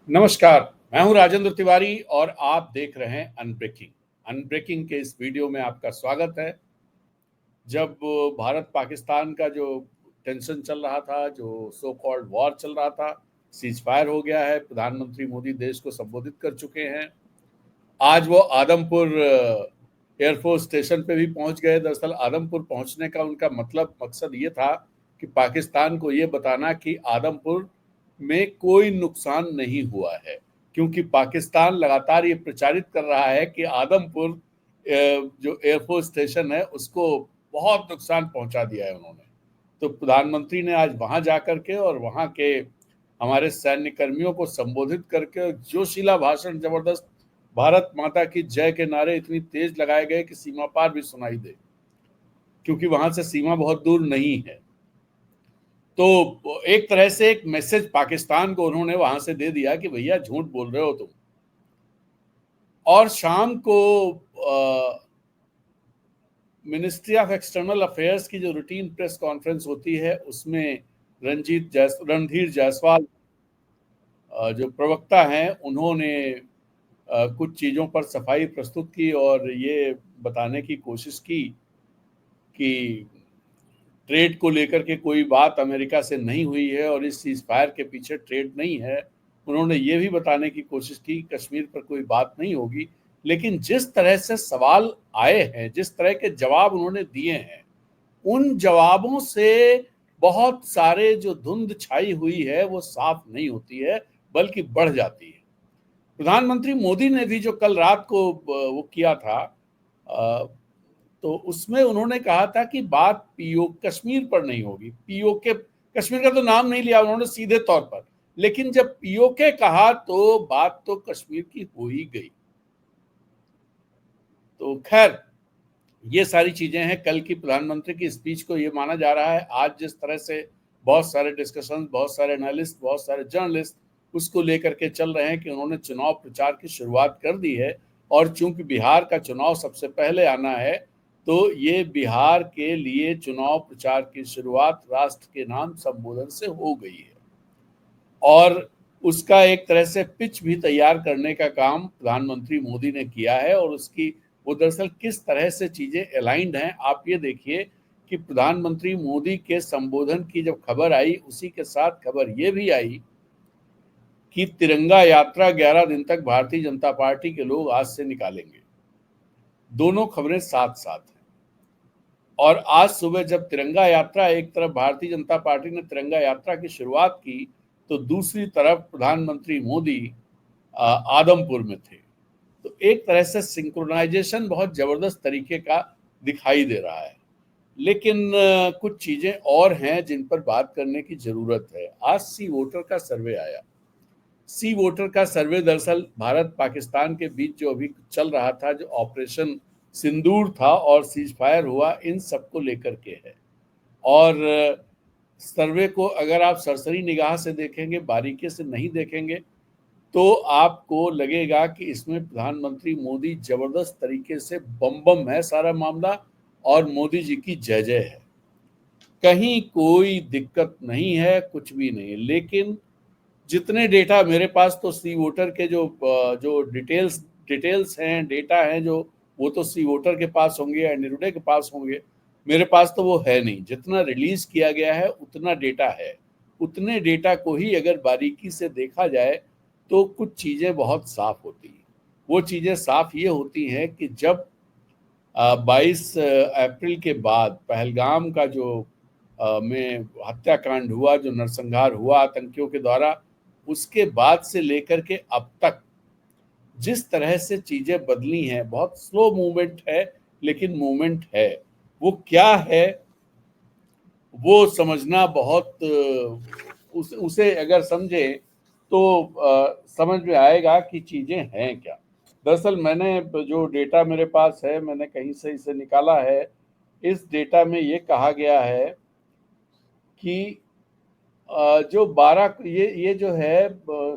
नमस्कार, मैं हूं राजेंद्र तिवारी और आप देख रहे हैं अनब्रेकिंग। अनब्रेकिंग के इस वीडियो में आपका स्वागत है। जब भारत पाकिस्तान का जो टेंशन चल रहा था, जो सो कॉल्ड वॉर चल रहा था, सीज फायर हो गया है। प्रधानमंत्री मोदी देश को संबोधित कर चुके हैं। आज वो आदमपुर एयरफोर्स स्टेशन पे भी पहुंच गए। दरअसल आदमपुर पहुंचने का उनका मकसद ये था कि पाकिस्तान को ये बताना कि आदमपुर में कोई नुकसान नहीं हुआ है, क्योंकि पाकिस्तान लगातार ये प्रचारित कर रहा है कि आदमपुर जो एयरफोर्स स्टेशन है उसको बहुत नुकसान पहुंचा दिया है उन्होंने। तो प्रधानमंत्री ने आज वहां जाकर के और वहां के हमारे सैन्य कर्मियों को संबोधित करके जोशीला भाषण, जबरदस्त भारत माता की जय के नारे इतनी तेज लगाए गए कि सीमा पार भी सुनाई दे, क्योंकि वहां से सीमा बहुत दूर नहीं है। तो एक तरह से एक मैसेज पाकिस्तान को उन्होंने वहां से दे दिया कि भैया झूठ बोल रहे हो तुम। और शाम को मिनिस्ट्री ऑफ एक्सटर्नल अफेयर्स की जो रूटीन प्रेस कॉन्फ्रेंस होती है उसमें रणधीर जायसवाल जो प्रवक्ता हैं उन्होंने कुछ चीज़ों पर सफाई प्रस्तुत की और ये बताने की कोशिश की कि ट्रेड को लेकर के कोई बात अमेरिका से नहीं हुई है और इस सीज फायर के पीछे ट्रेड नहीं है। उन्होंने ये भी बताने की कोशिश की कश्मीर पर कोई बात नहीं होगी। लेकिन जिस तरह से सवाल आए हैं, जिस तरह के जवाब उन्होंने दिए हैं, उन जवाबों से बहुत सारे जो धुंध छाई हुई है वो साफ नहीं होती है, बल्कि बढ़ जाती है। प्रधानमंत्री मोदी ने भी जो कल रात को वो किया था, तो उसमें उन्होंने कहा था कि बात पीओ कश्मीर पर नहीं होगी। पीओके, कश्मीर का तो नाम नहीं लिया उन्होंने सीधे तौर पर, लेकिन जब पीओके कहा तो बात तो कश्मीर की हो ही गई। तो खैर, ये सारी चीजें हैं कल की प्रधानमंत्री की स्पीच को। ये माना जा रहा है आज जिस तरह से बहुत सारे डिस्कशन, बहुत सारे एनालिस्ट, बहुत सारे जर्नलिस्ट उसको लेकर के चल रहे हैं कि उन्होंने चुनाव प्रचार की शुरुआत कर दी है। और चूंकि बिहार का चुनाव सबसे पहले आना है, तो ये बिहार के लिए चुनाव प्रचार की शुरुआत राष्ट्र के नाम संबोधन से हो गई है। और उसका एक तरह से पिच भी तैयार करने का काम प्रधानमंत्री मोदी ने किया है। और उसकी वो दरअसल किस तरह से चीजें अलाइंड हैं, आप ये देखिए कि प्रधानमंत्री मोदी के संबोधन की जब खबर आई, उसी के साथ खबर ये भी आई कि तिरंगा यात्रा 11 दिन तक भारतीय जनता पार्टी के लोग आज से निकालेंगे। दोनों खबरें साथ साथ हैं। और आज सुबह जब तिरंगा यात्रा, एक तरफ भारतीय जनता पार्टी ने तिरंगा यात्रा की शुरुआत की, तो दूसरी तरफ प्रधानमंत्री मोदी आदमपुर में थे। तो एक तरह से सिंक्रोनाइजेशन बहुत जबरदस्त तरीके का दिखाई दे रहा है। लेकिन कुछ चीजें और हैं जिन पर बात करने की जरूरत है। आज सी वोटर का सर्वे आया। सी वोटर का सर्वे दरअसल भारत पाकिस्तान के बीच जो अभी चल रहा था, जो ऑपरेशन सिंदूर था और सीज फायर हुआ, इन सबको लेकर के है। और सर्वे को अगर आप सरसरी निगाह से देखेंगे, बारीकी से नहीं देखेंगे, तो आपको लगेगा कि इसमें प्रधानमंत्री मोदी जबरदस्त तरीके से बम बम है सारा मामला, और मोदी जी की जय जय है। कहीं कोई दिक्कत नहीं है, कुछ भी नहीं। लेकिन जितने डेटा मेरे पास, तो सी वोटर के जो डिटेल्स हैं, डेटा हैं, जो वो तो सी वोटर के पास होंगे या निरुडे के पास होंगे। मेरे पास तो वो है नहीं। जितना रिलीज किया गया है उतना डेटा है। उतने डेटा को ही अगर बारीकी से देखा जाए तो कुछ चीज़ें बहुत साफ होती हैं। वो चीज़ें साफ ये होती हैं कि जब 22 अप्रैल के बाद पहलगाम का जो में हत्याकांड हुआ, जो नरसंहार हुआ आतंकियों के द्वारा, उसके बाद से लेकर के अब तक जिस तरह से चीजें बदली हैं, बहुत स्लो मूवमेंट है, लेकिन मूवमेंट है। वो क्या है वो समझना बहुत उसे अगर समझे तो समझ में आएगा कि चीजें हैं क्या। दरअसल मैंने जो डेटा मेरे पास है, मैंने कहीं से इसे निकाला है। इस डेटा में ये कहा गया है कि जो 12 ये जो है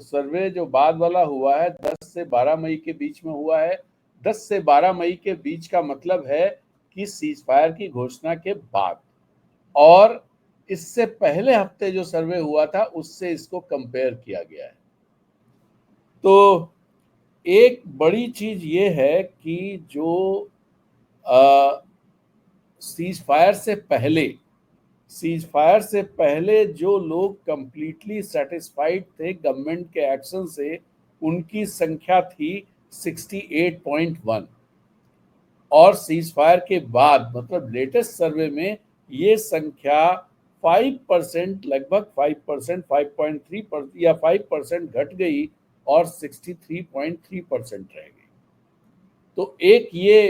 सर्वे जो बाद वाला हुआ है, 10 से 12 मई के बीच में हुआ है। 10 से 12 मई के बीच का मतलब है कि सीज फायर की घोषणा के बाद। और इससे पहले हफ्ते जो सर्वे हुआ था उससे इसको कंपेयर किया गया है। तो एक बड़ी चीज ये है कि जो सीज फायर से पहले जो लोग कंप्लीटली सेटिस्फाइड थे गवर्नमेंट के एक्शन से, उनकी संख्या थी 68.1, और सीज फायर के बाद मतलब लेटेस्ट सर्वे में ये संख्या 5%, लगभग 5%, 5.3% या 5% घट गई और 63.3% रह गई। तो एक ये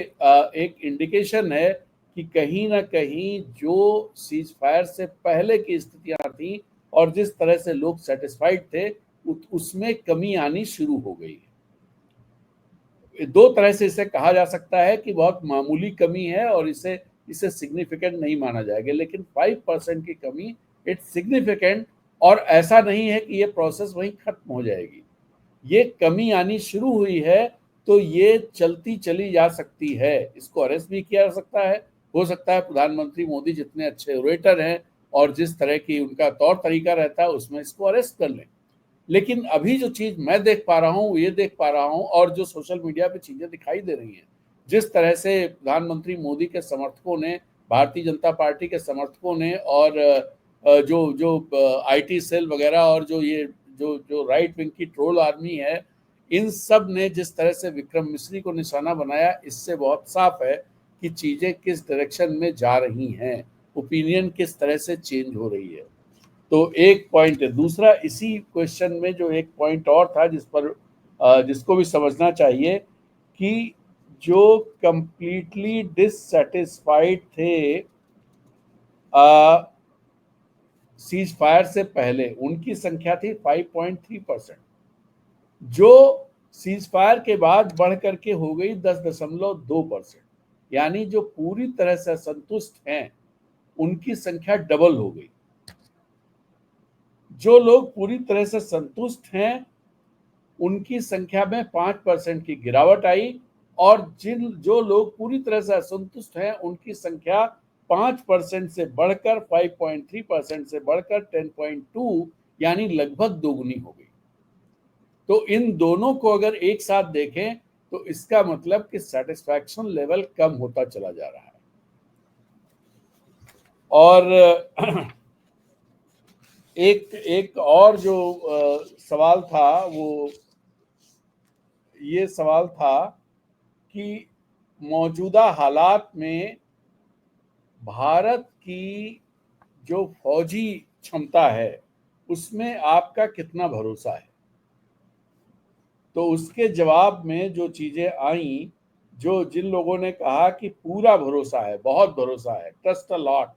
एक इंडिकेशन है कि कहीं ना कहीं जो सीज फायर से पहले की स्थितियां थी और जिस तरह से लोग सेटिस्फाइड थे उसमें कमी आनी शुरू हो गई है। दो तरह से इसे कहा जा सकता है कि बहुत मामूली कमी है और इसे इसे सिग्निफिकेंट नहीं माना जाएगा, लेकिन 5% की कमी इट्स सिग्निफिकेंट। और ऐसा नहीं है कि ये प्रोसेस वहीं खत्म हो जाएगी, ये कमी आनी शुरू हुई है तो ये चलती चली जा सकती है। इसको अरेस्ट भी किया जा सकता है, हो सकता है प्रधानमंत्री मोदी जितने अच्छे ओरेटर हैं और जिस तरह की उनका तौर तरीका रहता है उसमें इसको अरेस्ट कर लें। लेकिन अभी जो चीज मैं देख पा रहा हूँ, ये देख पा रहा हूँ और जो सोशल मीडिया पे चीजें दिखाई दे रही हैं, जिस तरह से प्रधानमंत्री मोदी के समर्थकों ने, भारतीय जनता पार्टी के समर्थकों ने और जो जो आईटी सेल वगैरह और जो ये जो जो राइट विंग की ट्रोल आर्मी है, इन सब ने जिस तरह से विक्रम मिश्री को निशाना बनाया, इससे बहुत साफ है कि चीजें किस डायरेक्शन में जा रही हैं, ओपिनियन किस तरह से चेंज हो रही है। तो एक पॉइंट है। दूसरा, इसी क्वेश्चन में जो एक पॉइंट और था जिस पर जिसको भी समझना चाहिए कि जो कंप्लीटली डिससेटिस्फाइड थे सीज फायर से पहले, उनकी संख्या थी 5.3%, जो सीज फायर के बाद बढ़ करके हो गई 10.2%। यानी जो पूरी तरह से असंतुष्ट हैं उनकी संख्या डबल हो गई। जो लोग पूरी तरह से संतुष्ट हैं उनकी संख्या में 5% की गिरावट आई, और जो लोग पूरी तरह से असंतुष्ट हैं उनकी संख्या 5% से बढ़कर 5.3% से बढ़कर 10.2 यानी लगभग दोगुनी हो गई। तो इन दोनों को अगर एक साथ देखें तो इसका मतलब कि सेटिस्फैक्शन लेवल कम होता चला जा रहा है। और एक और जो सवाल था वो ये सवाल था कि मौजूदा हालात में भारत की जो फौजी क्षमता है उसमें आपका कितना भरोसा है। तो उसके जवाब में जो चीजें आई, जो जिन लोगों ने कहा कि पूरा भरोसा है, बहुत भरोसा है, ट्रस्ट अ लॉट,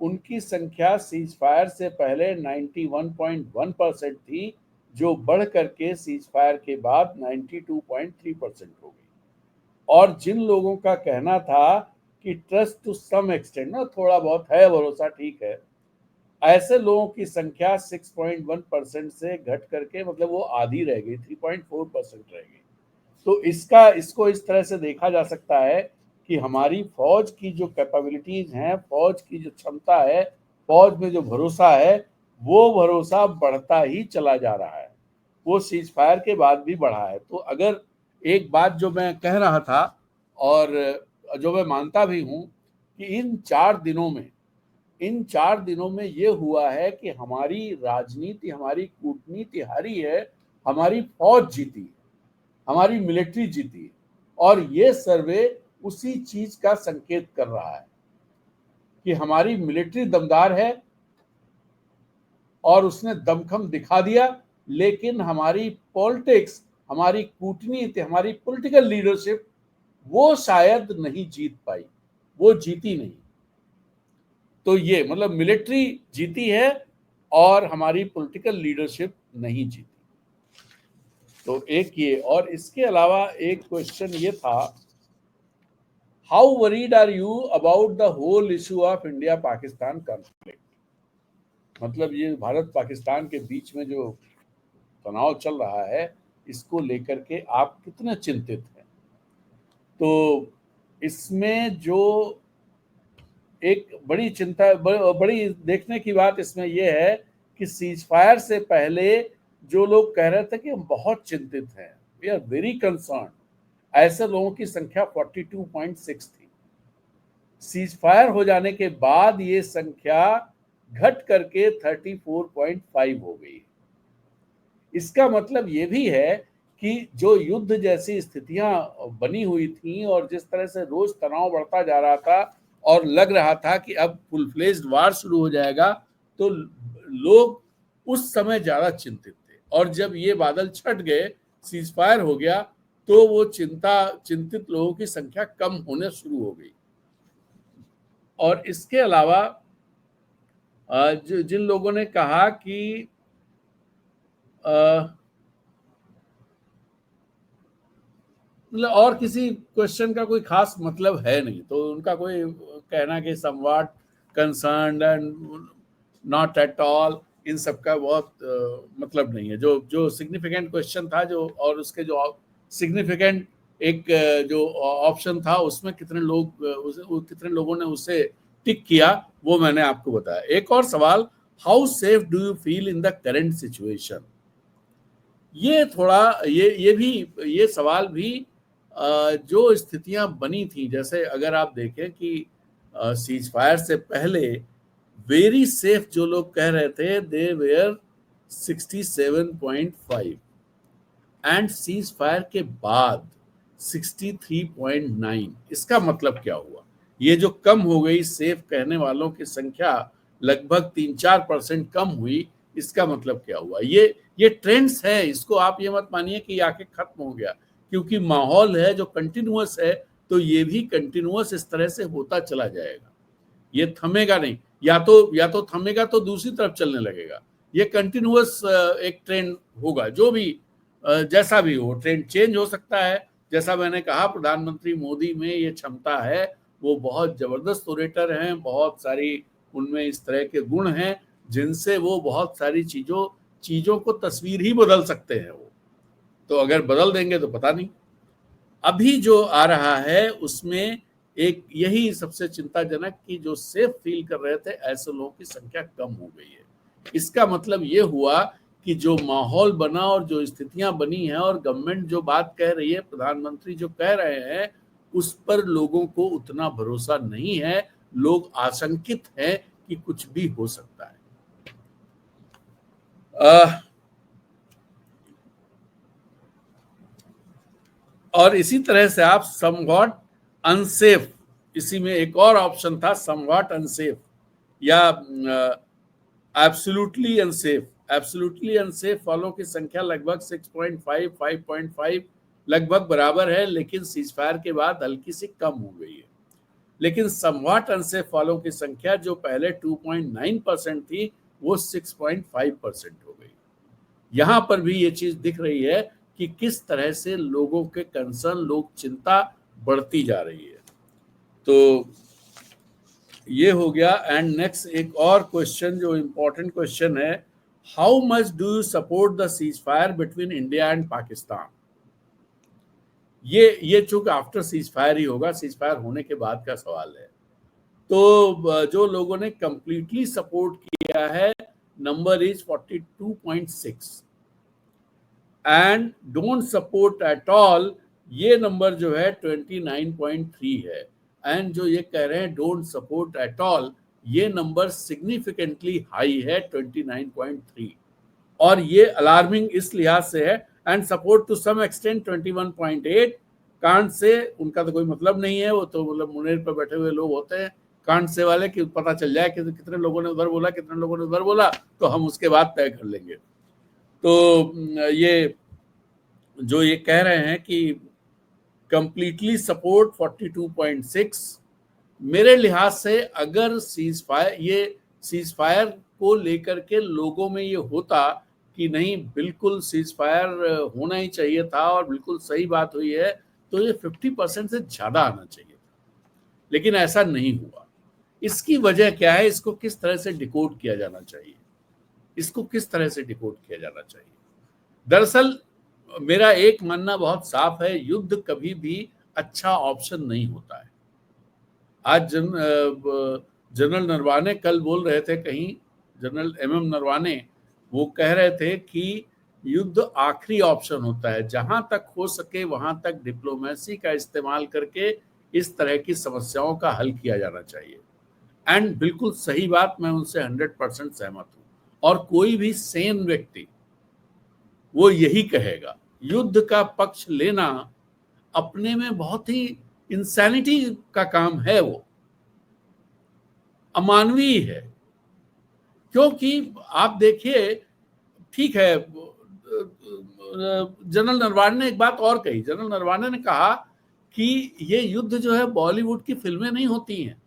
उनकी संख्या सीज फायर से पहले 91.1% थी, जो बढ़ करके सीज फायर के बाद 92.3% हो गई। और जिन लोगों का कहना था कि ट्रस्ट टू सम एक्सटेंट, ना थोड़ा बहुत है भरोसा, ठीक है, ऐसे लोगों की संख्या 6.1% से घट करके मतलब वो आधी रह गई, 3.4% रह गई। तो इसको इस तरह से देखा जा सकता है कि हमारी फौज की जो कैपेबिलिटीज हैं, फौज की जो क्षमता है, फौज में जो भरोसा है, वो भरोसा बढ़ता ही चला जा रहा है, वो सीज फायर के बाद भी बढ़ा है। तो अगर एक बात जो मैं कह रहा था और जो मैं मानता भी हूं कि इन 4 दिनों में ये हुआ है कि हमारी राजनीति, हमारी कूटनीति हारी है, हमारी फौज जीती है, हमारी मिलिट्री जीती है। और ये सर्वे उसी चीज का संकेत कर रहा है कि हमारी मिलिट्री दमदार है और उसने दमखम दिखा दिया, लेकिन हमारी पॉलिटिक्स, हमारी कूटनीति, हमारी पॉलिटिकल लीडरशिप वो शायद नहीं जीत पाई, वो जीती नहीं। तो ये मतलब मिलिट्री जीती है और हमारी पॉलिटिकल लीडरशिप नहीं जीती। तो एक ये, और इसके अलावा एक क्वेश्चन ये था, how worried are you about the whole issue of India Pakistan conflict. मतलब ये भारत पाकिस्तान के बीच में जो तनाव चल रहा है, इसको लेकर के आप कितने चिंतित हैं। तो इसमें जो एक बड़ी देखने की बात इसमें यह है कि सीज फायर से पहले जो लोग कह रहे थे कि हम बहुत चिंतित हैं, वी आर वेरी कंसर्न, ऐसे लोगों की संख्या 42.6 थी। सीज फायर हो जाने के बाद ये संख्या घट करके 34.5 हो गई। इसका मतलब ये भी है कि जो युद्ध जैसी स्थितियां बनी हुई थी और जिस तरह से रोज तनाव बढ़ता जा रहा था और लग रहा था कि अब फुल फ्लेज्ड वार शुरू हो जाएगा, तो लोग उस समय ज्यादा चिंतित थे। और जब ये बादल छट गए, सीज फायर हो गया, तो वो चिंतित लोगों की संख्या कम होने शुरू हो गई। और इसके अलावा जिन लोगों ने कहा कि मतलब और किसी क्वेश्चन का कोई खास मतलब है नहीं, तो उनका कोई कहना कि somewhat concerned and not at all, इन सब का बहुत मतलब नहीं है। जो जो सिग्निफिकेंट क्वेश्चन था, जो और उसके जो सिग्निफिकेंट एक जो ऑप्शन था, उसमें कितने लोग कितने लोगों ने उसे टिक किया, वो मैंने आपको बताया। एक और सवाल, how safe do you feel in the current situation. ये थोड़ा ये भी ये सवाल भी जो स्थितियां बनी थी, जैसे अगर आप देखें कि सीज फायर से पहले वेरी सेफ जो लोग कह रहे थे, दे वेयर 67.5, एंड सीज फायर के बाद 63.9। इसका मतलब क्या हुआ? ये जो कम हो गई सेफ कहने वालों की संख्या, लगभग 3-4% कम हुई, इसका मतलब क्या हुआ? ये ट्रेंड्स है, इसको आप ये मत मानिए कि आके खत्म हो गया, क्योंकि माहौल है जो कंटिन्यूअस है, तो ये भी कंटिन्यूअस इस तरह से होता चला जाएगा, ये थमेगा नहीं। या तो थमेगा तो दूसरी तरफ चलने लगेगा। ये कंटिन्यूअस एक ट्रेंड होगा, जो भी जैसा भी हो, ट्रेंड चेंज हो सकता है। जैसा मैंने कहा, प्रधानमंत्री मोदी में ये क्षमता है, वो बहुत जबरदस्त ओरेटर हैं, बहुत सारी उनमें इस तरह के गुण हैं जिनसे वो बहुत सारी चीजों को तस्वीर ही बदल सकते हैं। वो तो अगर बदल देंगे तो पता नहीं। अभी जो आ रहा है उसमें एक यही सबसे चिंताजनक कि जो सेफ फील कर रहे थे, ऐसे लोगों की संख्या कम हो गई है। इसका मतलब ये हुआ कि जो माहौल बना और जो स्थितियां बनी हैं और गवर्नमेंट जो बात कह रही है, प्रधानमंत्री जो कह रहे हैं, उस पर लोगों को उतना भरोसा नहीं है। लोग आशंकित हैं कि कुछ भी हो सकता है। और इसी तरह से आप समवॉट अनसेफ, इसी में एक और ऑप्शन था, समवॉट अनसेफ या एब्सोल्युटली अनसेफ। एब्सोल्युटली अनसेफ वालों की संख्या लगभग 6.5 5.5 लगभग बराबर है, लेकिन सीज फायर के बाद हल्की सी कम हो गई है। लेकिन समवॉट अनसेफ वालों की संख्या जो पहले 2.9% थी, वो 6.5% हो गई। यहां पर भी ये चीज दिख रही है कि किस तरह से लोगों के कंसर्न, लोग चिंता बढ़ती जा रही है। तो ये हो गया। एंड नेक्स्ट एक और क्वेश्चन जो इंपॉर्टेंट क्वेश्चन है, how much do you support the cease fire between India and Pakistan. ये चूंकि आफ्टर सीज फायर ही होगा, सीज फायर होने के बाद का सवाल है। तो जो लोगों ने कंप्लीटली सपोर्ट किया है, number is 42.6, and don't support at all, ये नंबर जो है 29.3 है। एंड जो ये कह रहे हैं डोंट सपोर्ट एट ऑल, ये नंबर सिग्निफिकेंटली हाई है 29.3। और ये अलार्मिंग इस लिहाज से है, and support to some extent 21.8। Can't say उनका तो कोई मतलब नहीं है, वो तो मतलब मुनेर पर बैठे हुए लोग होते हैं कांट से वाले, कि पता चल जाए कि कितने लोगों ने उधर बोला, कितने लोगों ने उधर बोला, तो हम उसके बाद तय कर लेंगे। तो ये जो ये कह रहे हैं कि कंप्लीटली सपोर्ट 42.6, मेरे लिहाज से अगर सीज फायर को लेकर के लोगों में ये होता कि नहीं, बिल्कुल सीज फायर होना ही चाहिए था और बिल्कुल सही बात हुई है, तो ये 50% से ज्यादा आना चाहिए था। लेकिन ऐसा नहीं हुआ। इसकी वजह क्या है? इसको किस तरह से डिकोड किया जाना चाहिए? इसको किस तरह से डिकोड किया जाना चाहिए? दरअसल मेरा एक मानना बहुत साफ है, युद्ध कभी भी अच्छा ऑप्शन नहीं होता है। आज जनरल नरवाने कल बोल रहे थे कहीं, जनरल MM नरवाने, वो कह रहे थे कि युद्ध आखिरी ऑप्शन होता है। जहां तक हो सके वहां तक डिप्लोमेसी का इस्तेमाल करके इस तरह की समस्याओं का हल किया जाना चाहिए। एंड बिल्कुल सही बात, मैं उनसे 100% सहमत हूं। और कोई भी सेन व्यक्ति वो यही कहेगा। युद्ध का पक्ष लेना अपने में बहुत ही इंसैनिटी का काम है, वो अमानवीय है। क्योंकि आप देखिए, ठीक है, जनरल नरवाने ने एक बात और कही। जनरल नरवाने ने कहा कि ये युद्ध जो है बॉलीवुड की फिल्में नहीं होती हैं,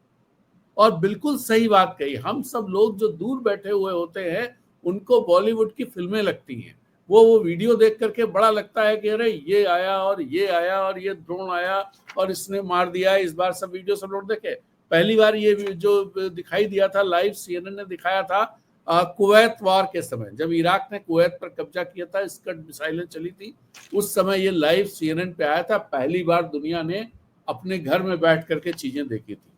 और बिल्कुल सही बात कही। हम सब लोग जो दूर बैठे हुए होते हैं उनको बॉलीवुड की फिल्में लगती हैं। वो वीडियो देख करके बड़ा लगता है कि अरे ये आया और ये आया और ये ड्रोन आया और इसने मार दिया। इस बार सब वीडियो सब लोग देखे। पहली बार ये जो दिखाई दिया था लाइव, CNN ने दिखाया था कुवैत वार के समय, जब इराक ने कुवैत पर कब्जा किया था, स्कड मिसाइलें चली थी, उस समय ये लाइव CNN पे आया था। पहली बार दुनिया ने अपने घर में बैठ करके चीजें देखी थी।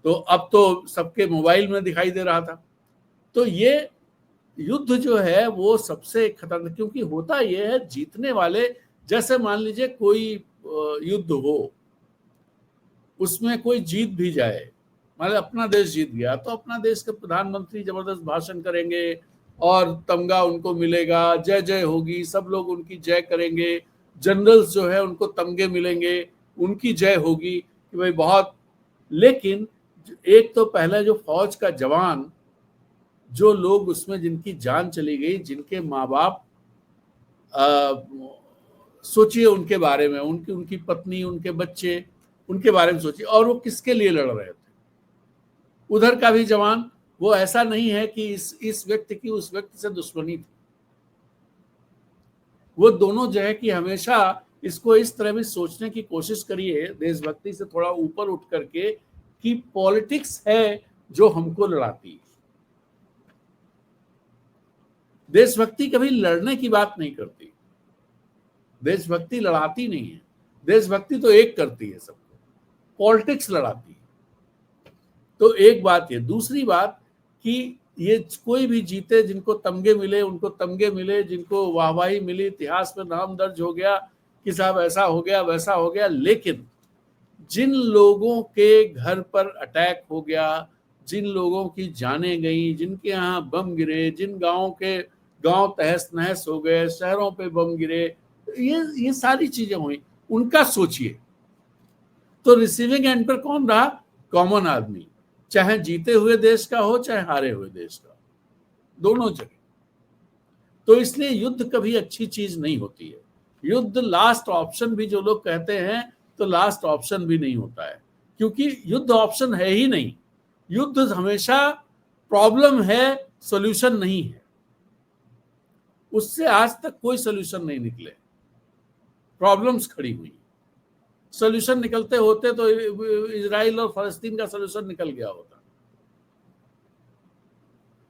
तो अब तो सबके मोबाइल में दिखाई दे रहा था। तो ये युद्ध जो है वो सबसे खतरनाक, क्योंकि होता ये है जीतने वाले, जैसे मान लीजिए कोई युद्ध हो, उसमें कोई जीत भी जाए, मतलब अपना देश जीत गया, तो अपना देश के प्रधानमंत्री जबरदस्त भाषण करेंगे और तमगा उनको मिलेगा, जय जय होगी, सब लोग उनकी जय करेंगे। जनरल्स जो है उनको तमगे मिलेंगे, उनकी जय होगी कि भाई बहुत। लेकिन एक तो पहले जो फौज का जवान, जो लोग उसमें जिनकी जान चली गई, जिनके माँ बाप, सोचिए उनके बारे में, उनकी उनकी पत्नी, उनके बच्चे, उनके बारे में सोचिए, और वो किसके लिए लड़ रहे थे। उधर का भी जवान, वो ऐसा नहीं है कि इस व्यक्ति की उस व्यक्ति से दुश्मनी थी। वो दोनों जो है कि हमेशा इसको इस तरह भी सोचने की कोशिश करिए, देशभक्ति से थोड़ा ऊपर उठ करके, कि पॉलिटिक्स है जो हमको लड़ाती है। देशभक्ति कभी लड़ने की बात नहीं करती, देशभक्ति लड़ाती नहीं है। देशभक्ति तो एक करती है सबको, पॉलिटिक्स लड़ाती है। तो एक बात ये। दूसरी बात कि ये कोई भी जीते, जिनको तमगे मिले उनको तमगे मिले, जिनको वाहवाही मिली, इतिहास में नाम दर्ज हो गया कि साहब ऐसा हो गया वैसा हो गया। लेकिन जिन लोगों के घर पर अटैक हो गया, जिन लोगों की जानें गई, जिनके यहाँ बम गिरे, जिन गाँव के गांव तहस नहस हो गए, शहरों पे बम गिरे, ये सारी चीजें हुई, उनका सोचिए। तो रिसीविंग एंड पर कौन रहा? कॉमन आदमी, चाहे जीते हुए देश का हो चाहे हारे हुए देश का, दोनों जगह। तो इसलिए युद्ध कभी अच्छी चीज नहीं होती है। युद्ध लास्ट ऑप्शन भी जो लोग कहते हैं, तो लास्ट ऑप्शन भी नहीं होता है, क्योंकि युद्ध ऑप्शन है ही नहीं। युद्ध हमेशा प्रॉब्लम है, सॉल्यूशन नहीं है। उससे आज तक कोई सॉल्यूशन नहीं निकले, प्रॉब्लम्स खड़ी हुई। सॉल्यूशन निकलते होते तो इजराइल और फलस्तीन का सॉल्यूशन निकल गया होता।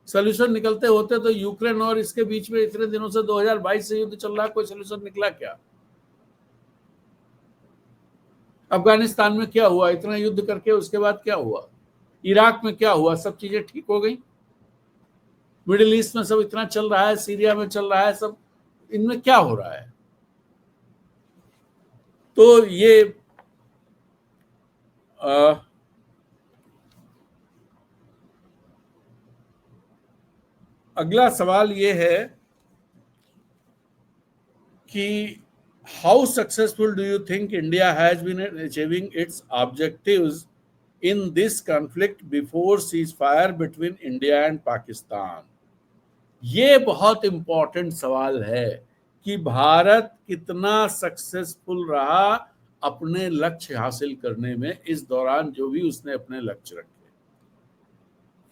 सॉल्यूशन निकलते होते तो यूक्रेन और इसके बीच में इतने दिनों से 2022 से युद्ध चल रहा है, कोई सॉल्यूशन निकला क्या? अफगानिस्तान में क्या हुआ? इतना युद्ध करके उसके बाद क्या हुआ? इराक में क्या हुआ? सब चीजें ठीक हो गई? मिडिल ईस्ट में सब इतना चल रहा है, सीरिया में चल रहा है, सब इनमें क्या हो रहा है? तो ये अगला सवाल ये है कि how successful do you think India has been achieving its objectives in this conflict before ceasefire between India and Pakistan? ये बहुत इंपॉर्टेंट सवाल है कि भारत कितना सक्सेसफुल रहा अपने लक्ष्य हासिल करने में, इस दौरान जो भी उसने अपने लक्ष्य रखे।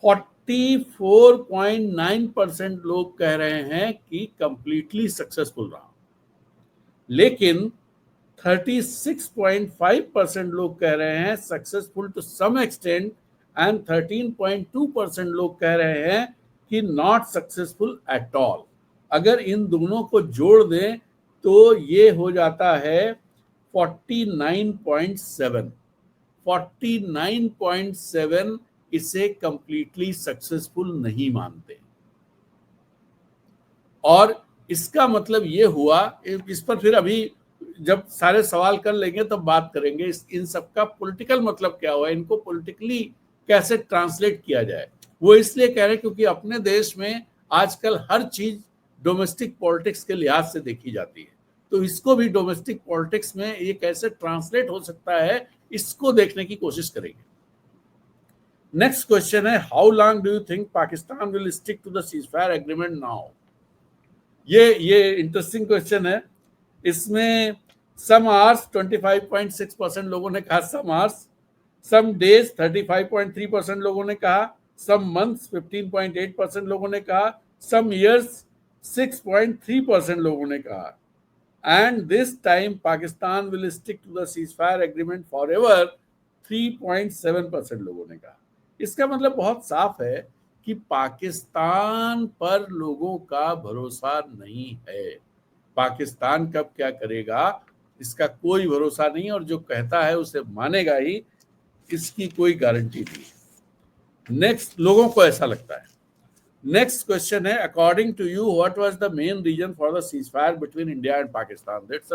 44.9% लोग कह रहे हैं कि कंप्लीटली सक्सेसफुल रहा, लेकिन 36.5% लोग कह रहे हैं successful to some extent, and 13.2% लोग कह रहे हैं कि नॉट सक्सेसफुल एट ऑल। अगर इन दोनों को जोड़ दें तो ये हो जाता है 49.7। 49.7 इसे कंप्लीटली सक्सेसफुल नहीं मानते, और इसका मतलब ये हुआ, इस पर फिर अभी जब सारे सवाल कर लेंगे तब बात करेंगे इन सब का पॉलिटिकल मतलब क्या हुआ, इनको पॉलिटिकली कैसे ट्रांसलेट किया जाए। वो इसलिए कह रहे हैं क्योंकि अपने देश में आजकल हर चीज डोमेस्टिक पॉलिटिक्स के लिहाज से देखी जाती है, तो इसको भी डोमेस्टिक पॉलिटिक्स में ये कैसे ट्रांसलेट हो सकता है, इसको देखने की कोशिश करेंगे। नेक्स्ट क्वेश्चन है, how long do you think Pakistan will stick to the ceasefire agreement now. ये इंटरेस्टिंग क्वेश्चन है। इसमें सम आवर्स 25.6% लोगों ने कहा सम आवर्स, सम डेज 35.3% लोगों ने कहा, सम मंथ्स 15.8% लोगों ने कहा, सम ईयर्स 6.3% लोगों ने कहा, and this time Pakistan will stick to the ceasefire agreement forever 3.7% लोगों ने कहा। इसका मतलब बहुत साफ है कि पाकिस्तान पर लोगों का भरोसा नहीं है। पाकिस्तान कब क्या करेगा इसका कोई भरोसा नहीं, और जो कहता है उसे मानेगा ही, इसकी कोई गारंटी नहीं। नेक्स्ट, लोगों को ऐसा लगता है। नेक्स्ट क्वेश्चन है, according to you what was the main reason for the ceasefire between India and Pakistan. That's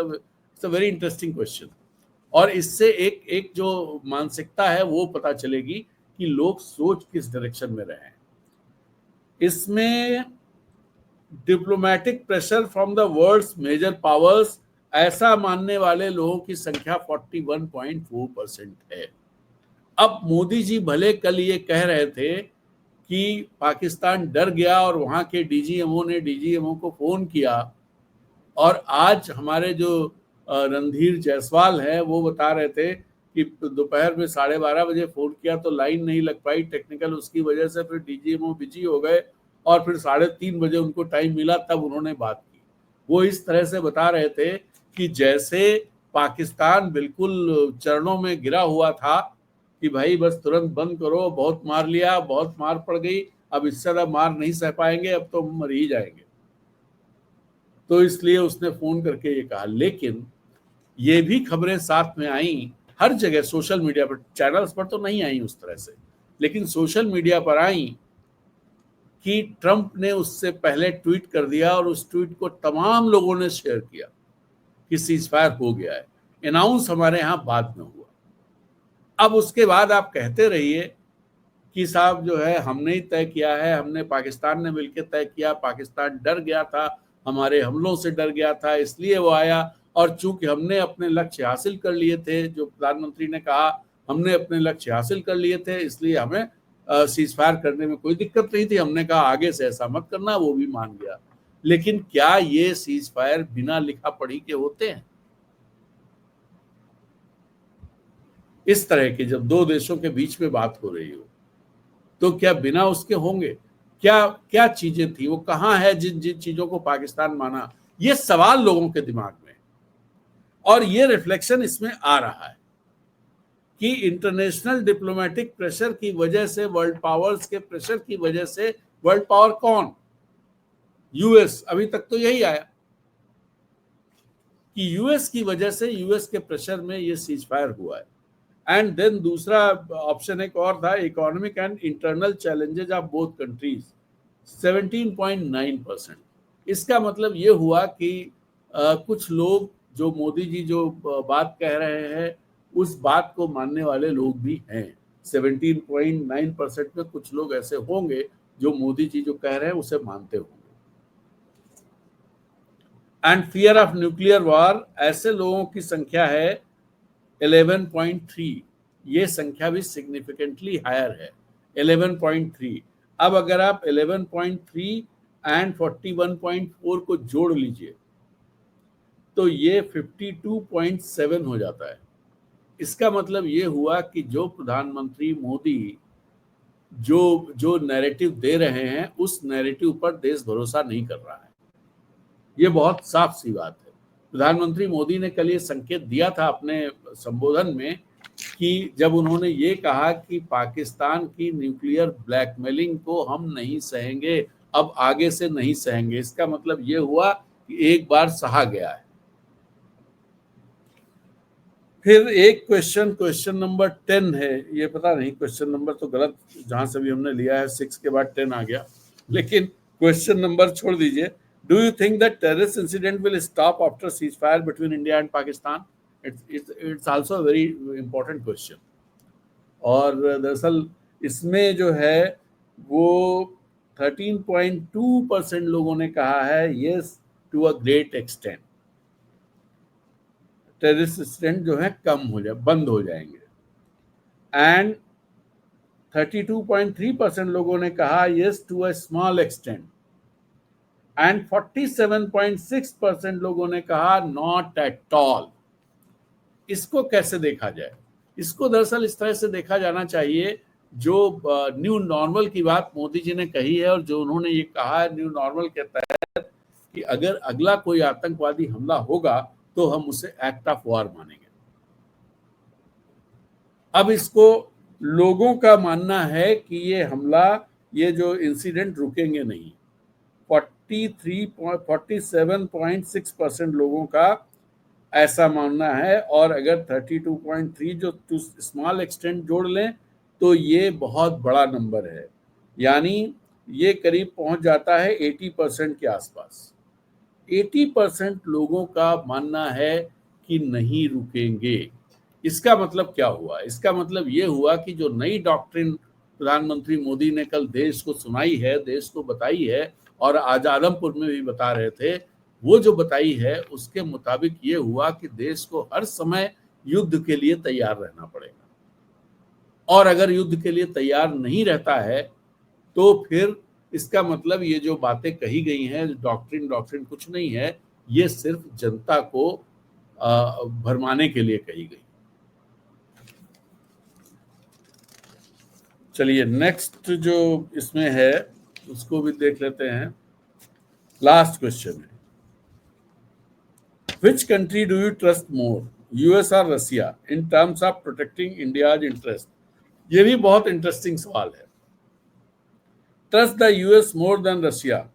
a very interesting question, और इससे एक जो मानसिकता है वो पता चलेगी कि लोग सोच किस डायरेक्शन में रहे हैं। इसमें diplomatic pressure from the world's major powers, ऐसा मानने वाले लोगों की संख्या 41.4% है। अब मोदी जी भले कल ये कह रहे थे कि पाकिस्तान डर गया और वहां के डीजीएमओ ने डीजीएमओ को फोन किया, और आज हमारे जो रणधीर जायसवाल है वो बता रहे थे कि दोपहर में 12:30 बजे फोन किया तो लाइन नहीं लग पाई टेक्निकल, उसकी वजह से फिर डीजीएमओ बिजी हो गए और फिर 3:30 बजे उनको टाइम मिला तब उन्होंने बात की। वो इस तरह से बता रहे थे कि जैसे पाकिस्तान बिल्कुल चरणों में गिरा हुआ था कि भाई बस तुरंत बंद करो, बहुत मार लिया, बहुत मार पड़ गई, अब इससे ज्यादा मार नहीं सह पाएंगे, अब तो मर ही जाएंगे। तो इसलिए उसने फोन करके ये कहा। लेकिन ये भी खबरें साथ में आई हर जगह, सोशल मीडिया पर, चैनल्स पर तो नहीं आई उस तरह से, लेकिन सोशल मीडिया पर आई कि ट्रंप ने उससे पहले ट्वीट कर दिया और उस ट्वीट को तमाम लोगों ने शेयर किया कि सीजफायर हो गया है। अनाउंस हमारे यहाँ बाद में हुआ। अब उसके बाद आप कहते रहिए कि साहब जो है हमने ही तय किया है, हमने, पाकिस्तान ने मिलकर तय किया, पाकिस्तान डर गया था, हमारे हमलों से डर गया था इसलिए वो आया, और चूंकि हमने अपने लक्ष्य हासिल कर लिए थे, जो प्रधानमंत्री ने कहा हमने अपने लक्ष्य हासिल कर लिए थे, इसलिए हमें सीजफायर करने में कोई दिक्कत नहीं थी, हमने कहा आगे से ऐसा मत करना, वो भी मान गया। लेकिन क्या ये सीजफायर बिना लिखा पढ़ी के होते हैं? इस तरह के जब दो देशों के बीच में बात हो रही हो तो क्या बिना उसके होंगे? क्या क्या चीजें थी, वो कहाँ है जिन जिन चीजों को पाकिस्तान माना? ये सवाल लोगों के दिमाग में, और ये रिफ्लेक्शन इसमें आ रहा है कि इंटरनेशनल डिप्लोमेटिक प्रेशर की वजह से, वर्ल्ड पावर्स के प्रेशर की वजह से, वर्ल्ड पावर कौन? यूएस। अभी तक तो यही आया कि यूएस की वजह से, यूएस के प्रेशर में ये सीजफायर हुआ है। एंड देन दूसरा ऑप्शन एक और था, economic and internal challenges of both countries, 17.9%। इसका मतलब ये हुआ कि कुछ लोग, जो मोदी जी जो बात कह रहे हैं उस बात को मानने वाले लोग भी हैं। 17.9% में कुछ लोग ऐसे होंगे जो मोदी जी जो कह रहे हैं उसे मानते होंगे। And fear of nuclear war, ऐसे लोगों की संख्या है 11.3। ये संख्या भी सिग्निफिकेंटली हायर है, 11.3। अब अगर आप 11.3 एंड 41.4 को जोड़ लीजिए तो ये 52.7 हो जाता है। इसका मतलब ये हुआ कि जो प्रधानमंत्री मोदी जो नैरेटिव दे रहे हैं उस नैरेटिव पर देश भरोसा नहीं कर रहा है। ये बहुत साफ सी बात है। प्रधानमंत्री मोदी ने कल ये संकेत दिया था अपने संबोधन में कि जब उन्होंने ये कहा कि पाकिस्तान की न्यूक्लियर ब्लैकमेलिंग को हम नहीं सहेंगे, अब आगे से नहीं सहेंगे। इसका मतलब ये हुआ कि एक बार सहा गया है। फिर एक क्वेश्चन नंबर 10 है, ये पता नहीं क्वेश्चन नंबर तो गलत जहां से भी हमने लिया है, 6 के बाद 10 आ गया, लेकिन क्वेश्चन नंबर छोड़ दीजिए। Do you think that terrorist incident will stop after ceasefire between India and Pakistan? It's also a very important question. और दरअसल इसमें जो है वो 13.2% लोगों ने कहा है yes to a great extent, terrorist incident जो है कम हो जाए, बंद हो जाएंगे। एंड 32.3% लोगों ने कहा yes to a small extent and 47.6% लोगों ने कहा नॉट एट ऑल। इसको कैसे देखा जाए? इसको दरअसल इस तरह से देखा जाना चाहिए, जो न्यू नॉर्मल की बात मोदी जी ने कही है और जो उन्होंने ये कहा है न्यू नॉर्मल के तहत कि अगर अगला कोई आतंकवादी हमला होगा तो हम उसे एक्ट ऑफ वॉर मानेंगे। अब इसको लोगों का मानना है कि ये हमला, ये जो इंसिडेंट रुकेंगे नहीं। 47.6% लोगों का ऐसा मानना है, और अगर 32.3 जो स्मॉल एक्सटेंट जोड़ लें तो ये बहुत बड़ा नंबर है, यानी ये करीब पहुंच जाता है 80% के आसपास। 80% लोगों का मानना है कि नहीं रुकेंगे। इसका मतलब क्या हुआ? इसका मतलब ये हुआ कि जो नई डॉक्ट्रिन प्रधानमंत्री मोदी ने कल देश को सुनाई है, देश को बताई है, और आज आदमपुर में भी बता रहे थे, वो जो बताई है उसके मुताबिक ये हुआ कि देश को हर समय युद्ध के लिए तैयार रहना पड़ेगा, और अगर युद्ध के लिए तैयार नहीं रहता है तो फिर इसका मतलब ये जो बातें कही गई हैं, डॉक्ट्रिन कुछ नहीं है, ये सिर्फ जनता को भरमाने के लिए कही गई। चलिए नेक्स्ट जो इसमें है उसको भी देख लेते हैं। लास्ट क्वेश्चन है, which country do you trust more, US और Russia, in terms of protecting India's interest? ये भी बहुत इंटरेस्टिंग सवाल है। Trust the US more than Russia,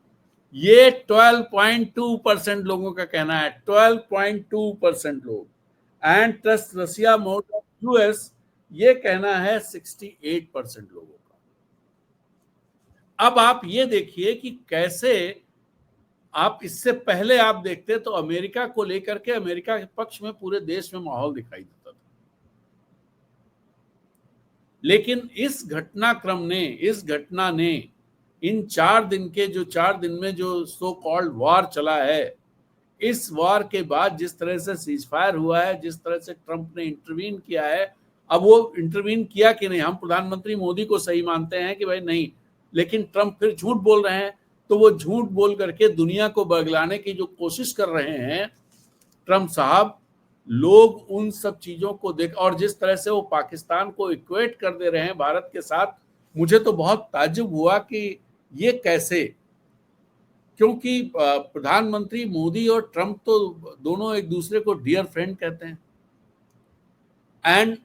ये 12.2% लोगों का कहना है, 12.2% लोग। And trust Russia more than US, ये कहना है 68% लोगों का। अब आप ये देखिए कि कैसे, आप इससे पहले आप देखते तो अमेरिका को लेकर के, अमेरिका के पक्ष में पूरे देश में माहौल दिखाई देता था, लेकिन इस घटना ने इन 4 दिन के, जो 4 दिन में जो सो कॉल्ड वॉर चला है, इस वॉर के बाद जिस तरह से सीजफायर हुआ है, जिस तरह से ट्रंप ने इंटरवीन किया है, अब वो इंटरवीन किया कि नहीं, हम प्रधानमंत्री मोदी को सही मानते हैं कि भाई नहीं, लेकिन ट्रंप फिर झूठ बोल रहे हैं, तो वो झूठ बोल करके दुनिया को बगलाने की जो कोशिश कर रहे हैं ट्रंप साहब, लोग उन सब चीजों को देख, और जिस तरह से वो पाकिस्तान को इक्वेट कर दे रहे हैं भारत के साथ, मुझे तो बहुत ताज्जुब हुआ कि ये कैसे, क्योंकि प्रधानमंत्री मोदी और ट्रंप तो दोनों एक दूसरे को डियर फ्रेंड कहते हैं। एंड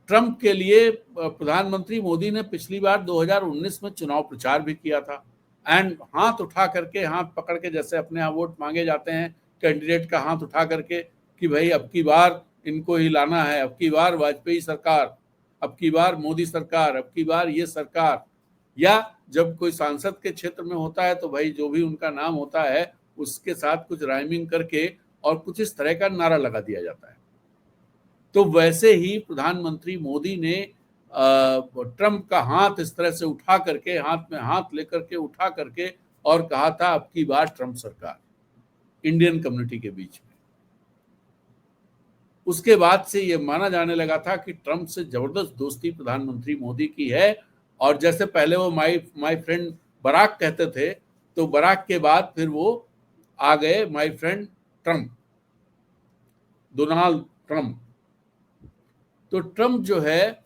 ट्रंप के लिए प्रधानमंत्री मोदी ने पिछली बार 2019 में चुनाव प्रचार भी किया था, एंड हाथ उठा करके, हाथ पकड़ के, जैसे अपने यहाँ वोट मांगे जाते हैं कैंडिडेट का हाथ उठा करके कि भाई अब की बार इनको ही लाना है, अब की बार वाजपेयी सरकार, अब की बार मोदी सरकार, अब की बार ये सरकार, या जब कोई सांसद के क्षेत्र में होता है तो भाई जो भी उनका नाम होता है उसके साथ कुछ राइमिंग करके और कुछ इस तरह का नारा लगा दिया जाता है। तो वैसे ही प्रधानमंत्री मोदी ने ट्रंप का हाथ इस तरह से उठा करके, हाथ में हाथ लेकर के उठा करके, और कहा था अब की बार ट्रंप सरकार, इंडियन कम्युनिटी के बीच में। उसके बाद से ये माना जाने लगा था कि ट्रंप से जबरदस्त दोस्ती प्रधानमंत्री मोदी की है, और जैसे पहले वो माय फ्रेंड बराक कहते थे, तो बराक के बाद फिर वो आ गए my friend Trump, Donald Trump. तो ट्रंप जो है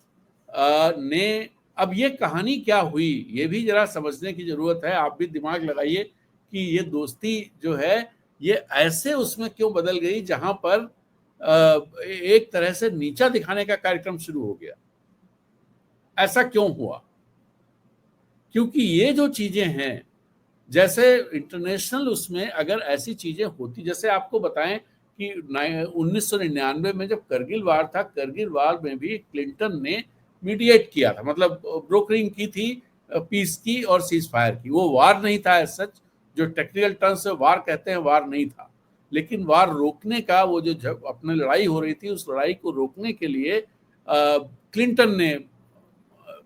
ने, अब ये कहानी क्या हुई ये भी जरा समझने की जरूरत है। आप भी दिमाग लगाइए कि ये दोस्ती जो है ये ऐसे उसमें क्यों बदल गई, जहां पर एक तरह से नीचा दिखाने का कार्यक्रम शुरू हो गया। ऐसा क्यों हुआ? क्योंकि ये जो चीजें हैं, जैसे इंटरनेशनल उसमें अगर ऐसी चीजें होती, जैसे आपको बताएं कि 1999 में जब करगिल वार था, करगिल वार में भी क्लिंटन ने मीडिएट किया था, मतलब ब्रोकरिंग की थी पीस की और सीज फायर की। वो वार नहीं था सच, जो टेक्निकल टर्म से वार कहते हैं, वार नहीं था, लेकिन वार रोकने का वो जो अपने लड़ाई हो रही थी, उस लड़ाई को रोकने के लिए क्लिंटन ने,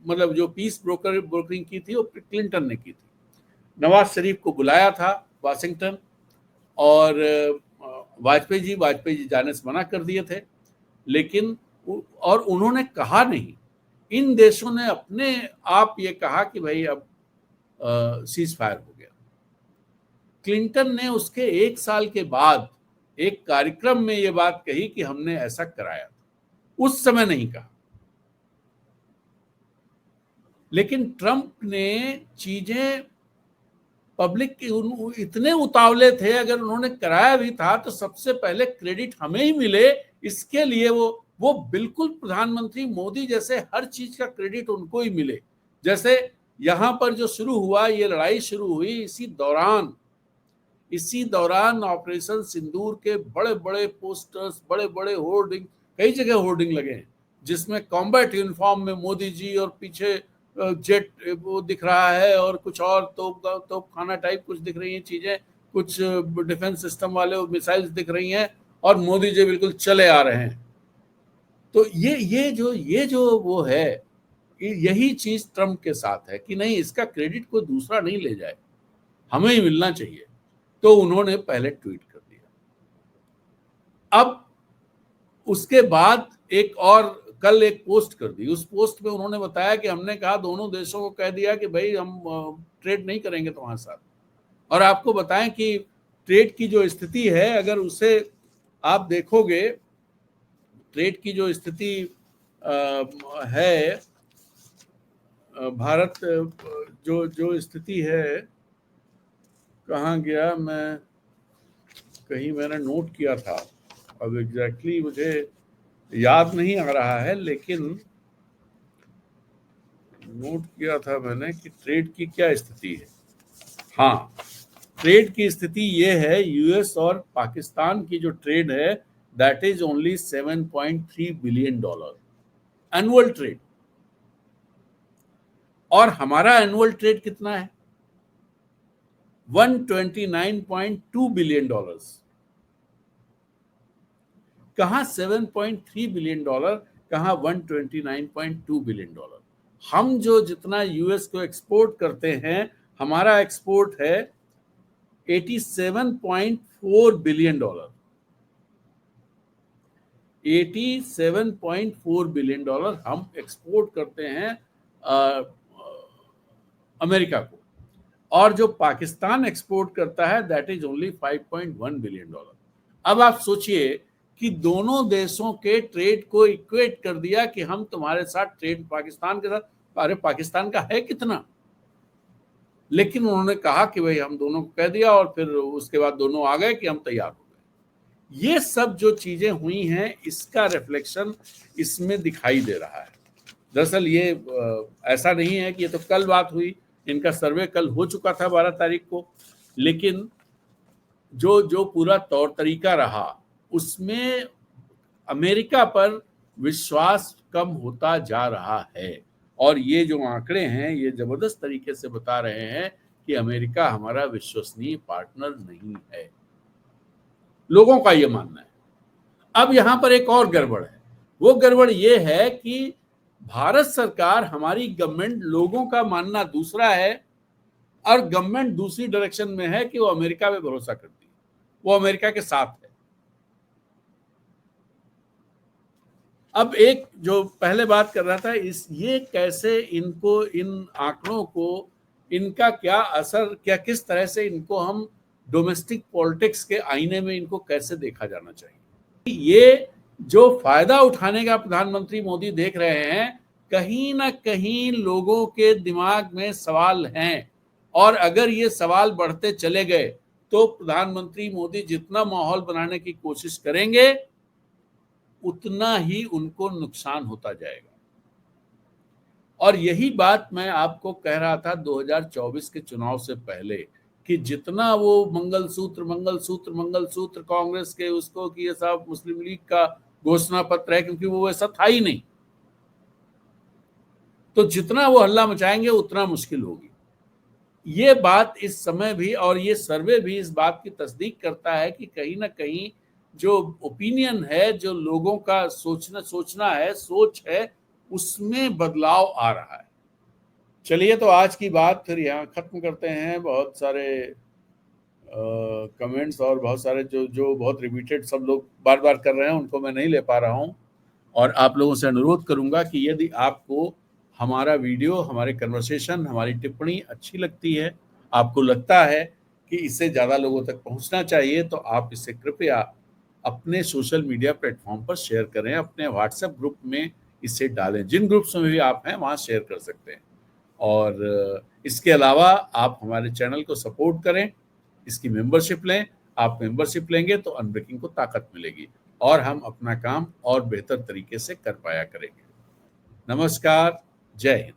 मतलब जो पीस ब्रोकरिंग की थी वो क्लिंटन ने की थी। नवाज शरीफ को बुलाया था वाशिंगटन, और वाजपेयी जी जाने से मना कर दिए थे, लेकिन और उन्होंने कहा नहीं, इन देशों ने अपने आप ये कहा कि भाई अब सीज फायर हो गया। क्लिंटन ने उसके 1 साल के बाद एक कार्यक्रम में ये बात कही कि हमने ऐसा कराया था, उस समय नहीं कहा। लेकिन ट्रंप ने चीजें पब्लिक के इतने उतावले थे, अगर उन्होंने कराया भी था तो सबसे पहले क्रेडिट हमें ही मिले, इसके लिए वो बिल्कुल प्रधानमंत्री मोदी जैसे हर चीज का क्रेडिट उनको ही मिले। जैसे यहां पर जो शुरू हुआ, ये लड़ाई शुरू हुई, इसी दौरान ऑपरेशन सिंदूर के बड़े बड़े पोस्टर्स, बड़े बड़े होर्डिंग, कई जगह होर्डिंग लगे हैं, जिसमें कॉम्बैट यूनिफॉर्म में मोदी जी और पीछे जेट वो दिख रहा है, और कुछ और तोप खाना टाइप कुछ दिख रही हैं चीजें, कुछ डिफेंस सिस्टम वाले मिसाइल्स दिख रही हैं, और मोदी जी बिल्कुल चले आ रहे हैं। तो ये जो वो है, यही चीज ट्रंप के साथ है कि नहीं, इसका क्रेडिट कोई दूसरा नहीं ले जाए, हमें ही मिलना चाहिए। तो उन्होंने पहले ट्वीट कर दिया। अब उसके बाद कल एक पोस्ट कर दी। उस पोस्ट में उन्होंने बताया कि हमने कहा, दोनों देशों को कह दिया कि भाई हम ट्रेड नहीं करेंगे तुम्हारे साथ। और आपको बताएं कि ट्रेड की जो स्थिति है, अगर उसे आप देखोगे, ट्रेड की जो स्थिति है, भारत जो स्थिति है, कहाँ गया, मैं कहीं मैंने नोट किया था, अब एग्जैक्टली मुझे याद नहीं आ रहा है, लेकिन नोट किया था मैंने कि ट्रेड की क्या स्थिति है। हाँ, ट्रेड की स्थिति ये है, यूएस और पाकिस्तान की जो ट्रेड है, that is only $7.3 billion annual trade. और हमारा एनुअल ट्रेड कितना है? $129.2 बिलियन। कहाँ 7.3 बिलियन, कहाँ 129.2 बिलियन। हम जो जितना यूएस को एक्सपोर्ट करते हैं, हमारा एक्सपोर्ट है 87.4 बिलियन। 87.4 बिलियन डॉलर हम एक्सपोर्ट करते हैं अमेरिका को, और जो पाकिस्तान एक्सपोर्ट करता है that is only 5.1 billion dollar. अब आप सोचिए कि दोनों देशों के ट्रेड को इक्वेट कर दिया कि हम तुम्हारे साथ ट्रेड, पाकिस्तान के साथ, अरे पाकिस्तान का है कितना? लेकिन उन्होंने कहा कि भाई हम दोनों को कह दिया, और फिर उसके बाद दोनों आ गए कि हम तैयार हो गए। ये सब जो चीजें हुई हैं, इसका रिफ्लेक्शन इसमें दिखाई दे रहा है। दरअसल ये ऐसा नहीं है कि ये तो कल बात हुई, इनका सर्वे कल हो चुका था 12 तारीख को, लेकिन जो पूरा तौर तरीका रहा, उसमें अमेरिका पर विश्वास कम होता जा रहा है। और ये जो आंकड़े हैं, ये जबरदस्त तरीके से बता रहे हैं कि अमेरिका हमारा विश्वसनीय पार्टनर नहीं है, लोगों का ये मानना है। अब यहां पर एक और गड़बड़ है। वो गड़बड़ ये है कि भारत सरकार, हमारी गवर्नमेंट, लोगों का मानना दूसरा है, और गवर्नमेंट दूसरी डायरेक्शन में है कि वो अमेरिका पे भरोसा करती है, वो अमेरिका के साथ है। अब एक जो पहले बात कर रहा था, ये कैसे इनको, इन आंकड़ों को, इनका क्या असर, क्या किस तरह से इनको हम डोमेस्टिक पॉलिटिक्स के आईने में इनको कैसे देखा जाना चाहिए। ये जो फायदा उठाने का प्रधानमंत्री मोदी देख रहे हैं, कहीं ना कहीं लोगों के दिमाग में सवाल हैं, और अगर ये सवाल बढ़ते चले गए तो प्रधानमंत्री मोदी जितना माहौल बनाने की कोशिश करेंगे, उतना ही उनको नुकसान होता जाएगा। और यही बात मैं आपको कह रहा था 2024 के चुनाव से पहले, कि जितना वो मंगलसूत्र कांग्रेस के उसको कि ये सब मुस्लिम लीग का घोषणा पत्र है, क्योंकि वो ऐसा था ही नहीं, तो जितना वो हल्ला मचाएंगे उतना मुश्किल होगी। ये बात इस समय भी और ये सर्वे भी इस बात की तस्दीक करता है कि कहीं ना कहीं जो ओपिनियन है, जो लोगों का सोचना है, सोच है, उसमें बदलाव आ रहा है। चलिए, तो आज की बात फिर यहाँ खत्म करते हैं। बहुत सारे कमेंट्स और बहुत सारे जो जो बहुत रिपीटेड सब लोग बार बार कर रहे हैं, उनको मैं नहीं ले पा रहा हूँ। और आप लोगों से अनुरोध करूंगा कि यदि आपको हमारा वीडियो, हमारे कन्वर्सेशन, हमारी टिप्पणी अच्छी लगती है, आपको लगता है कि इससे ज़्यादा लोगों तक पहुंचना चाहिए, तो आप इसे कृपया अपने सोशल मीडिया प्लेटफॉर्म पर शेयर करें, अपने व्हाट्सएप ग्रुप में इसे डालें। जिन ग्रुप्स में भी आप हैं वहाँ शेयर कर सकते हैं। और इसके अलावा आप हमारे चैनल को सपोर्ट करें, इसकी मेंबरशिप लें। आप मेंबरशिप लेंगे तो अनब्रेकिंग को ताकत मिलेगी और हम अपना काम और बेहतर तरीके से कर पाया करेंगे। नमस्कार, जय हिंद।